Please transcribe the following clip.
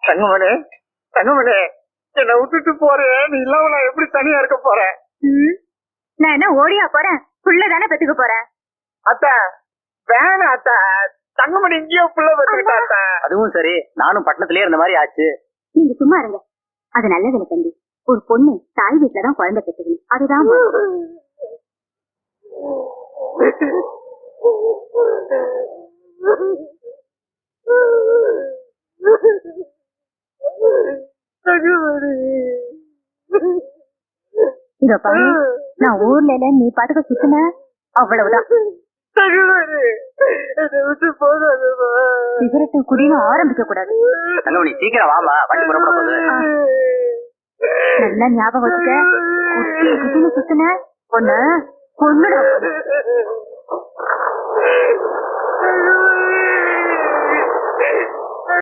தங்கமணி தங்கமணி என்னை விட்டுட்டு போறேன், நீ இல்லாம நான் எப்படி தனியா இருக்க போறேன்? நான் என்ன ஓடியா போறேன், புள்ளதானே பெத்துக்க போறேன். அத்தா வேணாம் அத்தா, தங்கமணி இங்கேயோ புள்ள பெற்றுக்கிட்டா அத்தா. அதுவும் சரி, நானும் பட்டணத்திலேயே இருந்த மாதிரி ஆச்சு. நீங்க சும்மா இருங்க, அது நல்லதில்லை தம்பி. ஒரு பொண்ணு தாய் வீட்டுலதான் குழந்தை பெற்றுக்கணும், அதுதான் இதோ பாரு, நான் ஊர்ல இல்ல, நீ பாட்டுக்க சுத்தின அவ்வளவுதான். சிகரெட்டு குடின்னு ஆரம்பிக்க கூடாது. தங்கமணி சீக்கிரம் வாமா, வண்டி புறப்பட போகுது. நல்லா ஞாபகம் வச்சுக்க, குட்டின்னு சுத்தின பொண்ணு பொண்ணுடா.